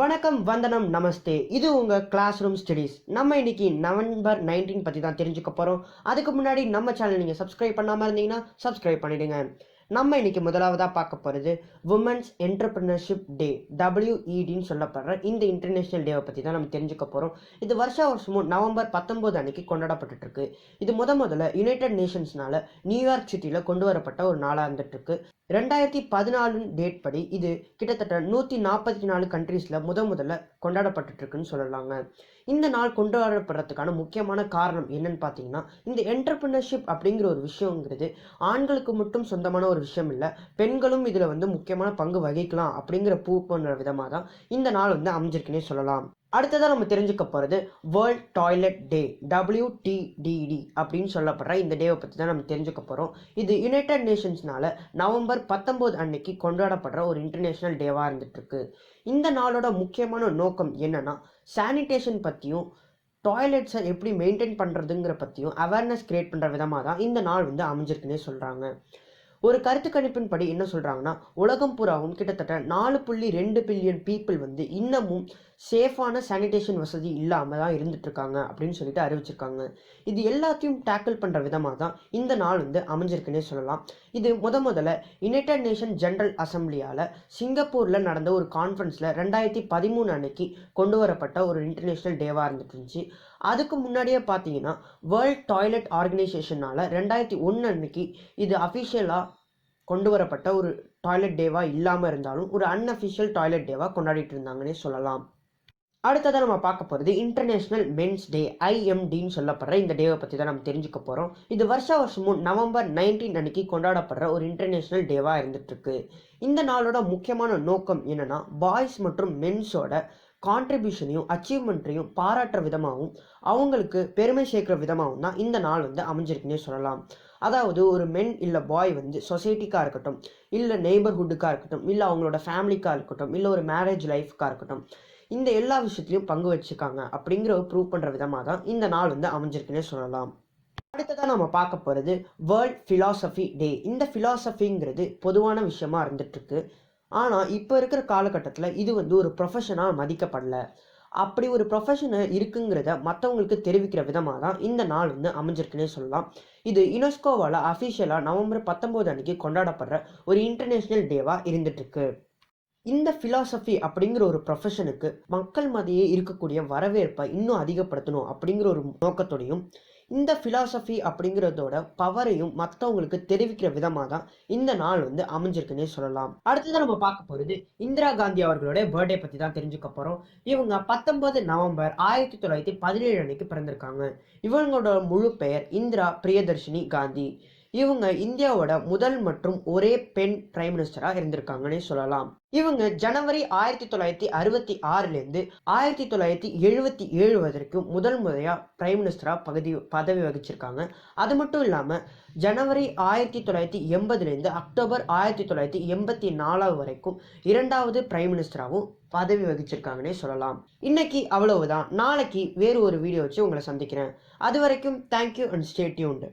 வணக்கம், வந்தனம், நமஸ்தே. இது உங்க கிளாஸ் ரூம் ஸ்டடீஸ். நம்ம இன்னைக்கு நவம்பர் 19 பத்தி தான் தெரிஞ்சுக்க போறோம். அதுக்கு முன்னாடி நம்ம சேனல் நீங்க சப்ஸ்கிரைப் பண்ணாம இருந்தீங்கன்னா சப்ஸ்கிரைப் பண்ணிடுங்க. நம்ம இன்னைக்கு முதலாவதா பார்க்க போறது உமன்ஸ் என்டர்பிரினர்ஷிப் டே, WEDன்னு சொல்லப்படுற இந்த இன்டர்நேஷனல் டேவை பத்தி தான் நம்ம தெரிஞ்சுக்க போறோம். இது வருஷமும் நவம்பர் 19 அன்னைக்கு கொண்டாடப்பட்டு இருக்கு. இது முதல்ல யுனைடெட் நேஷன்ஸ்னால நியூயார்க் சிட்டியில கொண்டு வரப்பட்ட ஒரு நாளா இருந்துட்டு இருக்கு. 2014 டேட் படி இது கிட்டத்தட்ட 144 கண்ட்ரீஸ்ல முதல்ல கொண்டாடப்பட்டு இருக்குன்னு சொல்லலாங்க. இந்த நாள் கொண்டாடப்படுறதுக்கான முக்கியமான காரணம் என்னன்னு பார்த்தீங்கன்னா, இந்த என்டர்பிரினர்ஷிப் அப்படிங்கிற ஒரு விஷயங்கிறது ஆண்களுக்கு மட்டும் சொந்தமான ஒரு விஷயம் இல்லை, பெண்களும் இதில் முக்கியமான பங்கு வகிக்கலாம் அப்படிங்கிற ப்ரூவ் பண்ணுற விதமாக தான் இந்த நாள் அமைஞ்சிருக்குன்னே சொல்லலாம். அடுத்ததாக நம்ம தெரிஞ்சுக்க போகிறது வேர்ல்ட் டாய்லெட் டே, WTDD அப்படின்னு சொல்லப்படுற இந்த டேவை பற்றி தான் நம்ம தெரிஞ்சுக்க போகிறோம். இது யுனைடெட் நேஷன்ஸ்னால நவம்பர் 19 அன்னைக்கு கொண்டாடப்படுற ஒரு இன்டர்நேஷ்னல் டேவாக இருந்துகிட்ருக்கு. இந்த நாளோட முக்கியமான நோக்கம் என்னன்னா, சானிடேஷன் பற்றியும் டாய்லெட்ஸை எப்படி மெயின்டைன் பண்ணுறதுங்கிற பற்றியும் அவேர்னஸ் கிரியேட் பண்ணுற விதமாக தான் இந்த நாள் அமைஞ்சிருக்குன்னே சொல்கிறாங்க. ஒரு கருத்து கணிப்பின் படி என்ன சொல்கிறாங்கன்னா, உலகம் பூராவும் கிட்டத்தட்ட 4.2 பில்லியன் பீப்புள் இன்னமும் சேஃபான சானிடேஷன் வசதி இல்லாமல் தான் இருந்துட்டுருக்காங்க அப்படின்னு சொல்லிட்டு அறிவிச்சிருக்காங்க. இது எல்லாத்தையும் டேக்கிள் பண்ணுற விதமாக தான் இந்த நாள் அமைஞ்சிருக்குன்னே சொல்லலாம். இது முதல்ல யுனைடெட் நேஷன் ஜெனரல் அசம்பிளியால் சிங்கப்பூரில் நடந்த ஒரு கான்ஃபரன்ஸில் 2013 அன்னைக்கு கொண்டு வரப்பட்ட ஒரு இன்டர்நேஷ்னல் டேவாக இருந்துட்டு இருந்துச்சு. அதுக்கு முன்னாடியே பார்த்தீங்கன்னா, வேர்ல்ட் டாய்லெட் ஆர்கனைசேஷனால் 2001 அன்னைக்கு இது அஃபிஷியலாக கொண்டு வரப்பட்ட ஒரு டாய்லெட் டேவாக இல்லாமல் இருந்தாலும் ஒரு அன்அஃபிஷியல் டாய்லெட் டேவாக கொண்டாடிட்டு இருந்தாங்கன்னே சொல்லலாம். அடுத்ததாக நம்ம பார்க்க போகிறது இன்டர்நேஷ்னல் மென்ஸ் டே, IMDன்னு சொல்லப்படுற இந்த டேவை பற்றி தான் நம்ம தெரிஞ்சுக்க போகிறோம். இது வருஷமும் நவம்பர் 19 அன்னைக்கு கொண்டாடப்படுற ஒரு இன்டர்நேஷ்னல் டேவாக இருந்துகிட்ருக்கு. இந்த நாளோட முக்கியமான நோக்கம் என்னென்னா, பாய்ஸ் மற்றும் மென்ஸோட கான்ட்ரிபியூஷனையும் அச்சீவ்மெண்ட்டையும் பாராட்டுற விதமாகவும் அவங்களுக்கு பெருமை சேர்க்குற விதமாகவும் தான் இந்த நாள் அமைஞ்சிருக்குன்னே சொல்லலாம். அதாவது ஒரு மென் இல்லை பாய் சொசைட்டிக்காக இருக்கட்டும், இல்லை நெய்பர்ஹுட்டுக்காக இருக்கட்டும், இல்லை அவங்களோட ஃபேமிலிக்காக இருக்கட்டும், இல்லை ஒரு மேரேஜ் லைஃப்க்காக இருக்கட்டும், இந்த எல்லா விஷயத்துலையும் பங்கு வச்சுருக்காங்க அப்படிங்கிற ஒரு ப்ரூவ் பண்ணுற விதமாக தான் இந்த நாள் அமைஞ்சிருக்குன்னே சொல்லலாம். அடுத்ததாக நம்ம பார்க்க போகிறது வேர்ல்ட் ஃபிலாசபி டே. இந்த ஃபிலாசபிங்கிறது பொதுவான விஷயமா இருந்துகிட்ருக்கு. ஆனால் இப்போ இருக்கிற காலகட்டத்தில் இது ஒரு ப்ரொஃபஷனாக மதிக்கப்படலை. அப்படி ஒரு ப்ரொஃபஷனை இருக்குங்கிறத மற்றவங்களுக்கு தெரிவிக்கிற விதமாக தான் இந்த நாள் அமைஞ்சிருக்குன்னே சொல்லலாம். இது யுனெஸ்கோவால் அஃபிஷியலாக நவம்பர் 19 அன்னைக்கு கொண்டாடப்படுற ஒரு இன்டர்நேஷ்னல் டேவாக இருந்துகிட்ருக்கு. இந்த ஃபிலாசபி அப்படிங்கிற ஒரு ப்ரொஃபஷனுக்கு மக்கள் மத்தியே இருக்கக்கூடிய வரவேற்பை இன்னும் அதிகப்படுத்தணும் அப்படிங்கிற ஒரு நோக்கத்தோடையும், இந்த ஃபிலாசபி அப்படிங்கிறதோட பவரையும் மற்றவங்களுக்கு தெரிவிக்கிற விதமாக தான் இந்த நாள் அமைஞ்சிருக்குன்னே சொல்லலாம். அடுத்ததான் நம்ம பார்க்க போகிறது இந்திரா காந்தி அவர்களுடைய பர்த்டே பற்றி தான் தெரிஞ்சுக்க போகிறோம். இவங்க 19 நவம்பர் 1917 அன்னைக்கு பிறந்திருக்காங்க. இவங்களோட முழு பெயர் இந்திரா பிரியதர்ஷினி காந்தி. இவங்க இந்தியாவோட முதல் மற்றும் ஒரே பெண் பிரைம் மினிஸ்டராக இருந்திருக்காங்கன்னே சொல்லலாம். இவங்க ஜனவரி 1966லேருந்து 1977 வரைக்கும் முதல் முறையாக பிரைம் மினிஸ்டராக பதவி வகிச்சிருக்காங்க. அது மட்டும் இல்லாமல் ஜனவரி 1980லேருந்து அக்டோபர் 1984 வரைக்கும் 2வது பிரைம் மினிஸ்டராகவும் பதவி வகிச்சிருக்காங்கன்னே சொல்லலாம். இன்னைக்கு அவ்வளவுதான். நாளைக்கு வேறு ஒரு வீடியோ வச்சு உங்களை சந்திக்கிறேன். அது வரைக்கும் தேங்க்யூ அண்ட் ஸ்டே டியூன்டு.